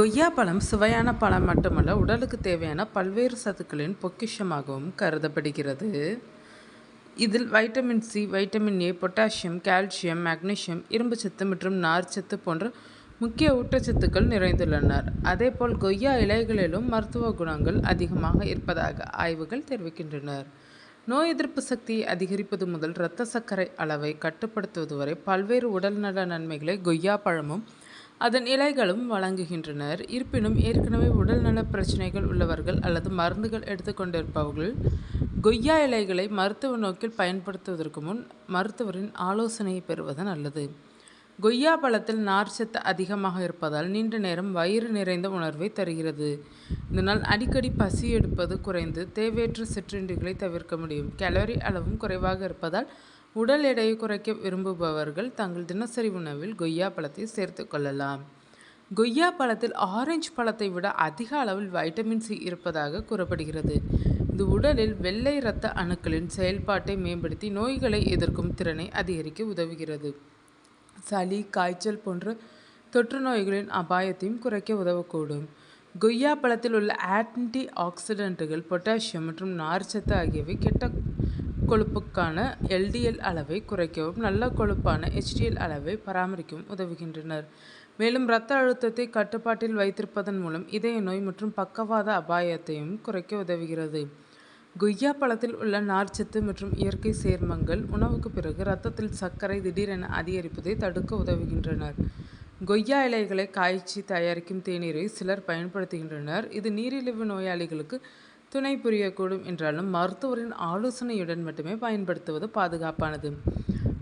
கொய்யா பழம் சுவையான பழம் மட்டுமல்ல, உடலுக்கு தேவையான பல்வேறு சத்துக்களின் பொக்கிஷமாகவும் கருதப்படுகிறது. இதில் vitamin C, vitamin A, potassium, calcium, magnesium, இரும்புச்சத்து மற்றும் நார்ச்சத்து போன்ற முக்கிய ஊட்டச்சத்துக்கள் நிறைந்துள்ளன. அதேபோல் கொய்யா இலைகளிலும் மருத்துவ குணங்கள் அதிகமாக இருப்பதாக ஆய்வுகள் தெரிவிக்கின்றன. நோய் எதிர்ப்பு சக்தியை அதிகரிப்பது முதல் இரத்த சர்க்கரை அளவை கட்டுப்படுத்துவது வரை பல்வேறு உடல்நல நன்மைகளை கொய்யா பழமும் அதன் இலைகளும் வழங்குகின்றனர். இருப்பினும் ஏற்கனவே உடல்நல பிரச்சனைகள் உள்ளவர்கள் அல்லது மருந்துகள் எடுத்துக்கொண்டிருப்பவர்கள் கொய்யா இலைகளை மருத்துவ நோக்கில் பயன்படுத்துவதற்கு முன் மருத்துவரின் ஆலோசனையை பெறுவது நல்லது. கொய்யா பழத்தில் நார்ச்சத்து அதிகமாக இருப்பதால் நீண்ட நேரம் வயிறு நிறைந்த உணர்வை தருகிறது. இதனால் அடிக்கடி பசி எடுப்பது குறைந்து தேவையற்ற சிற்றுண்டிகளை தவிர்க்க முடியும். கேலரி அளவும் குறைவாக இருப்பதால் உடல் எடையை குறைக்க விரும்புபவர்கள் தங்கள் தினசரி உணவில் கொய்யா பழத்தை சேர்த்து கொள்ளலாம். கொய்யா பழத்தில் ஆரஞ்சு பழத்தை விட அதிக அளவில் வைட்டமின் சி இருப்பதாக கூறப்படுகிறது. இது உடலில் வெள்ளை இரத்த அணுக்களின் செயல்பாட்டை மேம்படுத்தி நோய்களை எதிர்க்கும் திறனை அதிகரிக்க உதவுகிறது. சளி, காய்ச்சல் போன்ற தொற்று நோய்களின் அபாயத்தையும் குறைக்க உதவக்கூடும். கொய்யா பழத்தில் உள்ள ஆன்டி ஆக்சிடென்ட்டுகள், பொட்டாசியம் மற்றும் நார்ச்சத்து ஆகியவை கெட்ட கொழுப்புக்கான எல்டிஎல் அளவை குறைக்கவும் நல்ல கொழுப்பான HDL அளவை பராமரிக்கவும் உதவுகின்றனர். மேலும் இரத்த அழுத்தத்தை கட்டுப்பாட்டில் வைத்திருப்பதன் மூலம் இதய நோய் மற்றும் பக்கவாத அபாயத்தையும் குறைக்க உதவுகிறது. கொய்யா பழத்தில் உள்ள நார்ச்சத்து மற்றும் இயற்கை சேர்மங்கள் உணவுக்கு பிறகு இரத்தத்தில் சர்க்கரை திடீரென அதிகரிப்பதை தடுக்க உதவுகின்றனர். கொய்யா இலைகளை காய்ச்சி தயாரிக்கும் தேநீரை சிலர் பயன்படுத்துகின்றனர். இது நீரிழிவு நோயாளிகளுக்கு துணை புரியக்கூடும் என்றாலும் மருத்துவரின் ஆலோசனையுடன் மட்டுமே பயன்படுத்துவது பாதுகாப்பானது.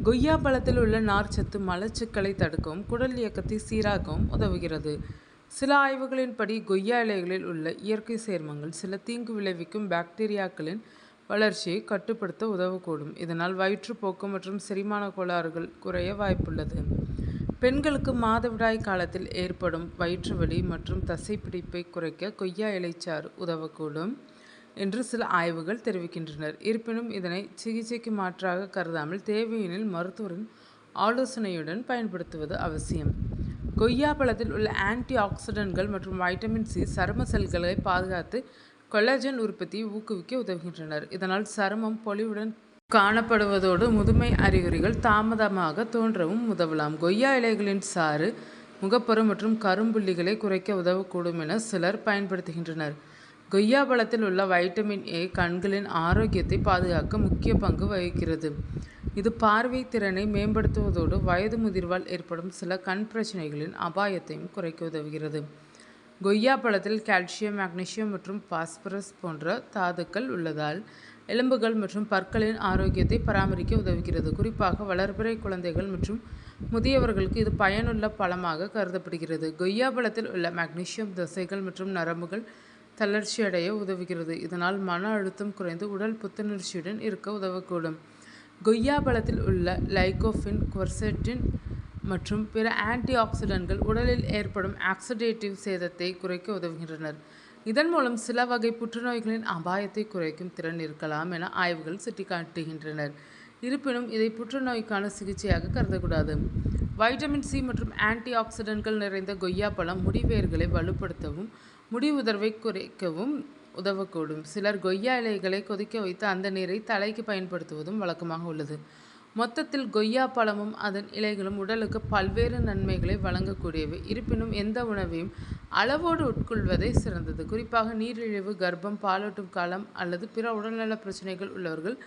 கொய்யா பழத்தில் உள்ள நார்ச்சத்து மலச்சிக்கலை தடுக்கவும் குடல் இயக்கத்தை சீராக்கவும் உதவுகிறது. சில ஆய்வுகளின்படி கொய்யா இலைகளில் உள்ள இயற்கை சேர்மங்கள் சில தீங்கு விளைவிக்கும் பாக்டீரியாக்களின் வளர்ச்சியை கட்டுப்படுத்த உதவக்கூடும். இதனால் வயிற்றுப்போக்கு மற்றும் செரிமான கோளாறுகள் குறைய வாய்ப்புள்ளது. பெண்களுக்கு மாதவிடாய் காலத்தில் ஏற்படும் வயிற்று வலி மற்றும் தசைப்பிடிப்பை குறைக்க கொய்யா இலைச்சாறு உதவக்கூடும் என்று சில ஆய்வுகள் தெரிவிக்கின்றனர். இருப்பினும் இதனை சிகிச்சைக்கு மாற்றாக கருதாமல் தேவையெனில் மருத்துவரின் ஆலோசனையுடன் பயன்படுத்துவது அவசியம். கொய்யா பழத்தில் உள்ள ஆன்டி ஆக்சிடென்ட்கள் மற்றும் வைட்டமின் சி சரும செல்களை பாதுகாத்து கொலாஜன் உற்பத்தியை ஊக்குவிக்க உதவுகின்றனர். இதனால் சருமம் பொலிவுடன் காணப்படுவதோடு முதுமை அறிகுறிகள் தாமதமாக தோன்றவும் உதவலாம். கொய்யா இலைகளின் சாறு முகப்பரு மற்றும் கரும்புள்ளிகளை குறைக்க உதவக்கூடும் என சிலர் பயன்படுத்துகின்றனர். கொய்யா பழத்தில் உள்ள வைட்டமின் ஏ கண்களின் ஆரோக்கியத்தை பாதுகாக்க முக்கிய பங்கு வகிக்கிறது. இது பார்வை திறனை மேம்படுத்துவதோடு வயது முதிர்வால் ஏற்படும் சில கண் பிரச்சனைகளின் அபாயத்தையும் குறைக்க உதவுகிறது. கொய்யா பழத்தில் கால்சியம், மாக்னீசியம் மற்றும் பாஸ்பரஸ் போன்ற தாதுக்கள் உள்ளதால் எலும்புகள் மற்றும் பற்களின் ஆரோக்கியத்தை பராமரிக்க உதவுகிறது. குறிப்பாக வளர்பிறை குழந்தைகள் மற்றும் முதியவர்களுக்கு இது பயனுள்ள பழமாக கருதப்படுகிறது. கொய்யா பழத்தில் உள்ள மாக்னீசியம் தசைகள் மற்றும் நரம்புகள் தளர்ச்சியடைய உதவுகிறது. இதனால் மன அழுத்தம் குறைந்து உடல் புத்துணர்ச்சியுடன் இருக்க உதவக்கூடும். கொய்யா பழத்தில் உள்ள லைகோபின், குவர்செட்டின் மற்றும் பிற ஆன்டி ஆக்சிடென்ட்கள் உடலில் ஏற்படும் ஆக்சிடேட்டிவ் சேதத்தை குறைக்க உதவுகின்றனர். இதன் மூலம் சில வகை புற்றுநோய்களின் அபாயத்தை குறைக்கும் திறன் இருக்கலாம் என ஆய்வுகள் சுட்டிக்காட்டுகின்றனர். இருப்பினும் இதை புற்றுநோய்க்கான சிகிச்சையாக கருதக்கூடாது. வைட்டமின் சி மற்றும் ஆன்டி ஆக்சிடென்ட்கள் நிறைந்த கொய்யா பழம் முடிவேர்களை வலுப்படுத்தவும் முடி உதிர்வை குறைக்கவும் உதவக்கூடும். சிலர் கொய்யா இலைகளை கொதிக்க வைத்து அந்த நீரை தலைக்கு பயன்படுத்துவதும் வழக்கமாக உள்ளது. மொத்தத்தில் கொய்யா பழமும் அதன் இலைகளும் உடலுக்கு பல்வேறு நன்மைகளை வழங்கக்கூடியவை. இருப்பினும் எந்த உணவையும் அளவோடு உட்கொள்வதே சிறந்தது. குறிப்பாக நீரிழிவு, கர்ப்பம், பாலூட்டும் காலம் அல்லது பிற உடல்நல பிரச்சனைகள் உள்ளவர்கள்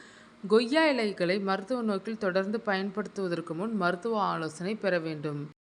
கொய்யா இலைகளை மருத்துவ நோக்கில் தொடர்ந்து பயன்படுத்துவதற்கு முன் மருத்துவ ஆலோசனை பெற வேண்டும்.